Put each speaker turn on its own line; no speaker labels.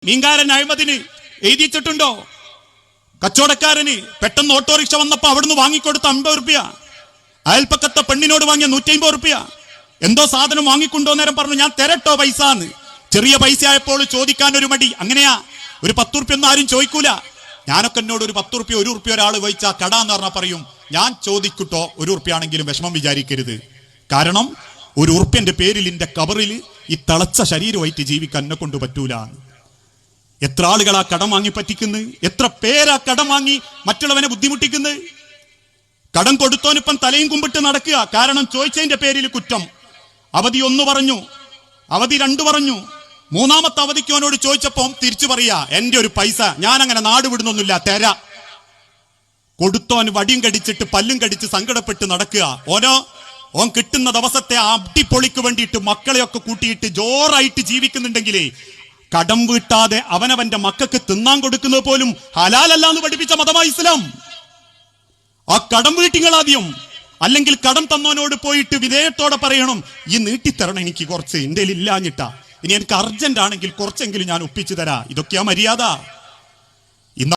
മീൻകാരൻ അഴിമതിന് എഴുതിച്ചിട്ടുണ്ടോ? കച്ചവടക്കാരന് പെട്ടെന്ന് ഓട്ടോറിക്ഷ വന്നപ്പോ അവിടുന്ന് വാങ്ങിക്കൊടുത്ത 50 റുപ്യ, അയൽപ്പക്കത്തെ പെണ്ണിനോട് വാങ്ങിയ 150 റുപ്യ, എന്തോ സാധനം വാങ്ങിക്കൊണ്ടോ നേരം പറഞ്ഞു ഞാൻ തരട്ടോ പൈസ എന്ന്. ചെറിയ പൈസ ആയപ്പോൾ ചോദിക്കാൻ ഒരു മടി. അങ്ങനെയാ, ഒരു 10 റുപ്യ ഒന്നും ആരും ചോദിക്കൂല. ഞാനൊക്കെ എന്നോട് ഒരു 10 റുപ്യ 1 റുപ്യ ഒരാൾ ചോദിച്ചാ കട എന്ന് പറഞ്ഞാൽ പറയും ഞാൻ ചോദിക്കട്ടോ, 1 റുപ്യ ആണെങ്കിലും വിഷമം വിചാരിക്കരുത്. കാരണം 1 റുപ്യന്റെ പേരിൽ എന്റെ കബറിൽ ഈ തിളച്ച ശരീരമായിട്ട് ജീവിക്കാൻ എന്നെ കൊണ്ട് പറ്റൂല. എത്ര ആളുകളാ കടം വാങ്ങി പറ്റിക്കുന്നത്, എത്ര പേരാ കടം വാങ്ങി മറ്റുള്ളവനെ ബുദ്ധിമുട്ടിക്കുന്നത്. കടം കൊടുത്തോനിപ്പം തലയും കുമ്പിട്ട് നടക്കുക. കാരണം ചോദിച്ചതിന്റെ പേരിൽ കുറ്റം. അവധി 1 പറഞ്ഞു, അവധി 2 പറഞ്ഞു, 3ാമത്തെ അവധിക്ക് അവനോട് ചോദിച്ചപ്പം തിരിച്ചു പറയാ എന്റെ ഒരു പൈസ ഞാൻ അങ്ങനെ നാട് വിടുന്നൊന്നുമില്ല, തരാ. കൊടുത്തോന് വടിയും കടിച്ചിട്ട് പല്ലും കടിച്ച് സങ്കടപ്പെട്ട് നടക്കുക. ഓൻ കിട്ടുന്ന ദിവസത്തെ അടിപൊളിക്ക് വേണ്ടിയിട്ട് മക്കളെയൊക്കെ കൂട്ടിയിട്ട് ജോറായിട്ട് ജീവിക്കുന്നുണ്ടെങ്കിലേ കടം വീട്ടാതെ അവനവന്റെ മക്കൾക്ക് തിന്നാൻ കൊടുക്കുന്നത് പോലും ഹലാലല്ല എന്ന് പഠിപ്പിച്ച മതമായി ഇസ്ലാം. ആ കടം വീട്ടിങ്ങളാദ്യം, അല്ലെങ്കിൽ കടം തന്നവനോട് പോയിട്ട് വിധേയത്തോടെ പറയണം ഈ നീട്ടിത്തരണം, എനിക്ക് കുറച്ച് എന്റെ ഇല്ലാഞ്ഞിട്ടാ, ഇനി എനിക്ക് അർജന്റ് ആണെങ്കിൽ കുറച്ചെങ്കിലും ഞാൻ ഒപ്പിച്ചു തരാ. ഇതൊക്കെയാ മര്യാദ.